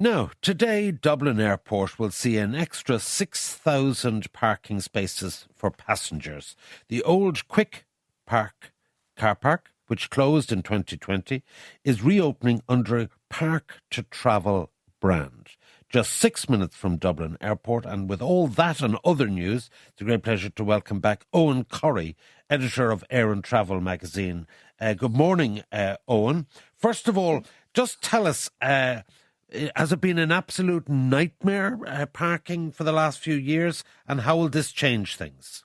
Now, today, Dublin Airport will see an extra 6,000 parking spaces for passengers. The old Quick Park car park, which closed in 2020, is reopening under a Park to Travel brand. Just 6 minutes from Dublin Airport, and with all that and other news, it's a great pleasure to welcome back Eoghan Corry, editor of Air and Travel magazine. Good morning, Eoghan. First of all, just tell us, has it been an absolute nightmare parking for the last few years, and how will this change things?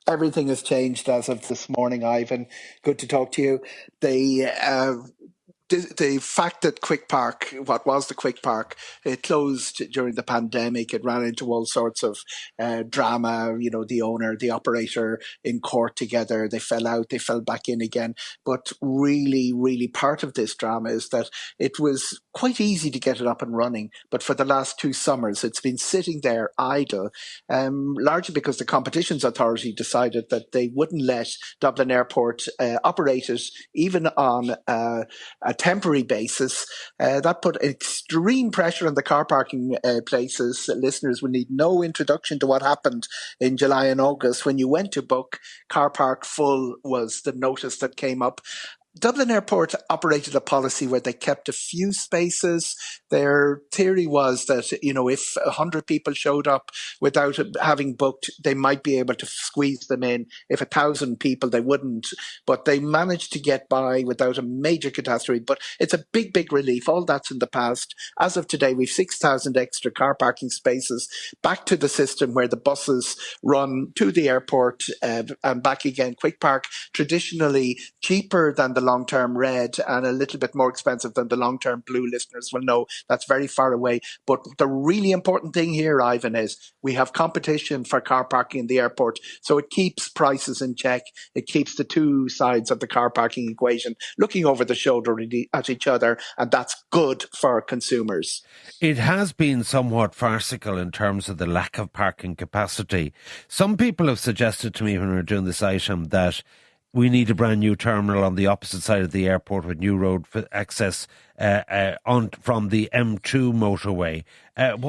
Everything has changed as of this morning, Ivan. Good to talk to you. The fact that Quick Park, what was the Quick Park, it closed during the pandemic. It ran into all sorts of drama. You know, the owner, the operator in court together. They fell out, they fell back in again. But really part of this drama is that it was quite easy to get it up and running. But for the last 2 summers, it's been sitting there idle, largely because the Competitions Authority decided that they wouldn't let Dublin Airport operate it, even on a temporary basis. That put extreme pressure on the car parking places. Listeners will need no introduction to what happened in July and August. When you went to book, car park full was the notice that came up. Dublin Airport operated a policy where they kept a few spaces. Their theory was that, you know, if 100 people showed up without having booked, they might be able to squeeze them in. If 1,000 people, they wouldn't. But they managed to get by without a major catastrophe. But it's a big relief. All that's in the past. As of today, we've 6,000 extra car parking spaces back to the system where the buses run to the airport and back again. Quick Park, traditionally cheaper than the long-term red and a little bit more expensive than the long-term blue. Listeners will know that's very far away. But the really important thing here, Ivan, is we have competition for car parking in the airport. So it keeps prices in check. It keeps the two sides of the car parking equation looking over the shoulder at each other. And that's good for consumers. It has been somewhat farcical in terms of the lack of parking capacity. Some people have suggested to me when we were doing this item that we need a brand new terminal on the opposite side of the airport with new road access from the M2 motorway.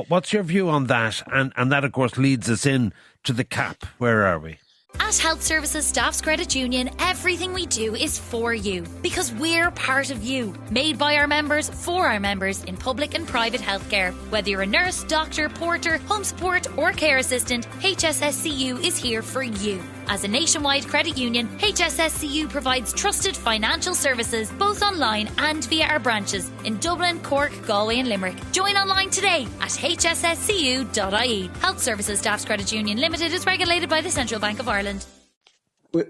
What's your view on that? And that, of course, leads us in to the CAP. Where are we? At Health Services Staffs Credit Union, everything we do is for you, because we're part of you. Made by our members, for our members, in public and private healthcare. Whether you're a nurse, doctor, porter, home support or care assistant, HSSCU is here for you. As a nationwide credit union, HSSCU provides trusted financial services both online and via our branches in Dublin, Cork, Galway and Limerick. Join online today at hsscu.ie. Health Services Staffs Credit Union Limited is regulated by the Central Bank of Ireland.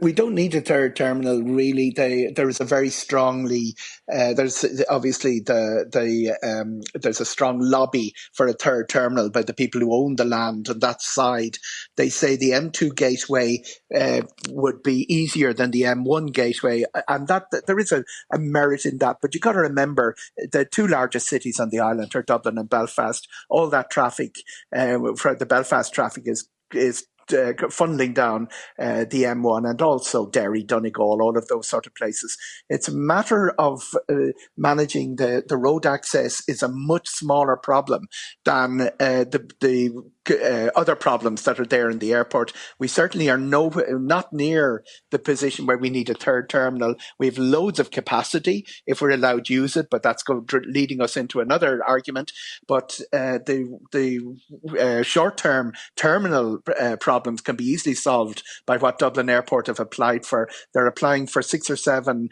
We don't need a third terminal, really. There is a very strongly, there's obviously there's a strong lobby for a third terminal by the people who own the land on that side. They say the M2 gateway would be easier than the M1 gateway, and that there is a merit in that. But you've got to remember the two largest cities on the island are Dublin and Belfast. All that traffic, for the Belfast traffic is funneling down the M1 and also Derry, Donegal, all of those sort of places. It's a matter of managing the road access is a much smaller problem than the other problems that are there in the airport. We certainly are not near the position where we need a third terminal. We have loads of capacity if we're allowed to use it, but that's leading us into another argument. But the short-term terminal problems can be easily solved by what Dublin Airport have applied for. They're applying for 6 or 7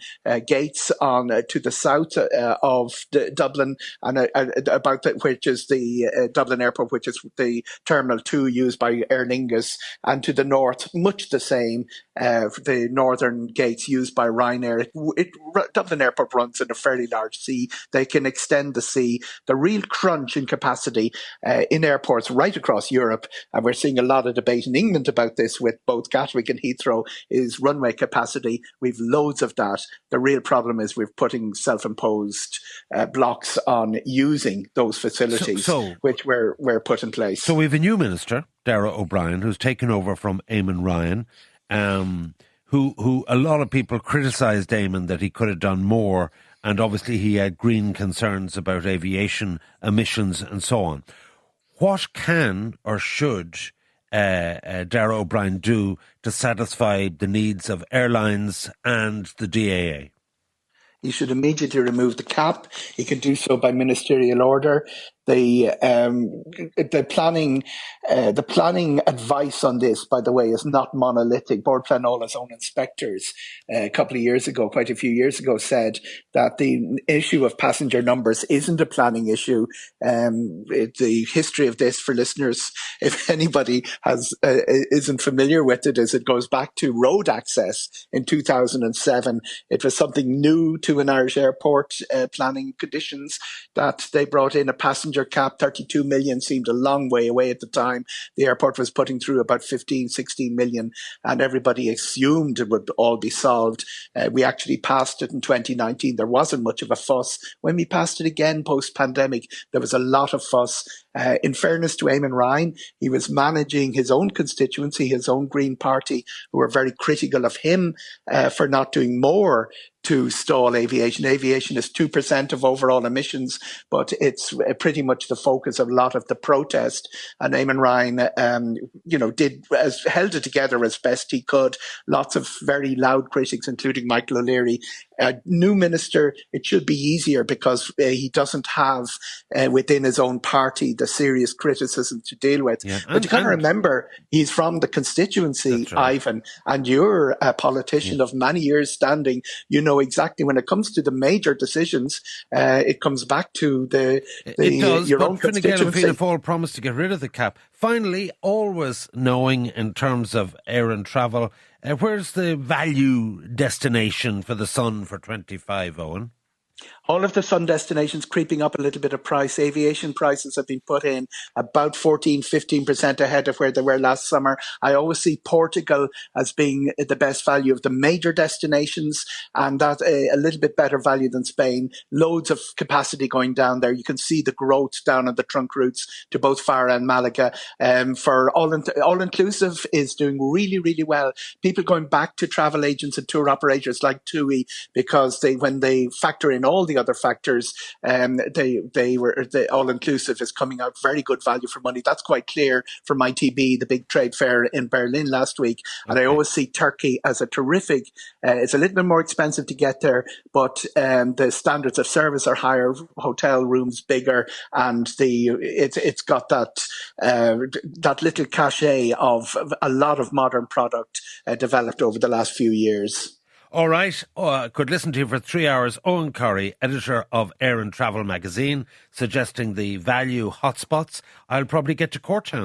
gates on to the south of Dublin, and which is the Dublin Airport, which is the Terminal 2 used by Aer Lingus, and to the north, much the same, the northern gates used by Ryanair. Dublin Airport runs in a fairly large sea. They can extend the sea. The real crunch in capacity in airports right across Europe, and we're seeing a lot of debate in England about this with both Gatwick and Heathrow, is runway capacity. We've loads of that. The real problem is we're putting self-imposed blocks on using those facilities, which were put in place. So we've a new minister, Darragh O'Brien, who's taken over from Eamon Ryan, who a lot of people criticised Eamon that he could have done more And obviously he had green concerns about aviation emissions and so on. What can or should Darragh O'Brien do to satisfy the needs of airlines and the DAA? He should immediately remove the cap. He can do so by ministerial order. The planning advice on this, by the way, is not monolithic. Bord Pleanála's own inspectors quite a few years ago, said that the issue of passenger numbers isn't a planning issue. The history of this, for listeners, if anybody isn't familiar with it, is it goes back to road access in 2007. It was something new to an Irish airport planning conditions that they brought in a passenger cap. 32 million seemed a long way away at the time. The airport was putting through about 15, 16 million, and everybody assumed it would all be solved. We actually passed it in 2019. There wasn't much of a fuss. When we passed it again post-pandemic, there was a lot of fuss. In fairness to Eamon Ryan, he was managing his own constituency, his own Green Party, who were very critical of him for not doing more to stall aviation. Aviation is 2% of overall emissions, but it's pretty much the focus of a lot of the protest. And Eamon Ryan, held it together as best he could. Lots of very loud critics, including Michael O'Leary. New minister, it should be easier because he doesn't have within his own party the serious criticism to deal with. Yeah. But you got to remember, he's from the constituency, right, Ivan, and you're a politician of many years standing. You know exactly when it comes to the major decisions, it comes back to your own constituency. Fianna Fáil promised to get rid of the cap. Finally, always knowing in terms of air and travel, where's the value destination for the sun for 25, Eoghan? All of the sun destinations creeping up a little bit of price. Aviation prices have been put in about 14-15% ahead of where they were last summer. I always see Portugal as being the best value of the major destinations, and that a little bit better value than Spain. Loads of capacity going down there. You can see the growth down on the trunk routes to both Faro and Malaga. For all-inclusive is doing really, really well. People going back to travel agents and tour operators like TUI because when they factor in all the other factors, the all-inclusive is coming out very good value for money. That's quite clear from ITB, the big trade fair in Berlin last week. And I always see Turkey as a terrific, it's a little bit more expensive to get there, but the standards of service are higher, hotel rooms bigger, and it's got that little cachet of a lot of modern product developed over the last few years. All right. I could listen to you for 3 hours. Eoghan Corry, editor of Air and Travel magazine, suggesting the value hotspots. I'll probably get to Courtown.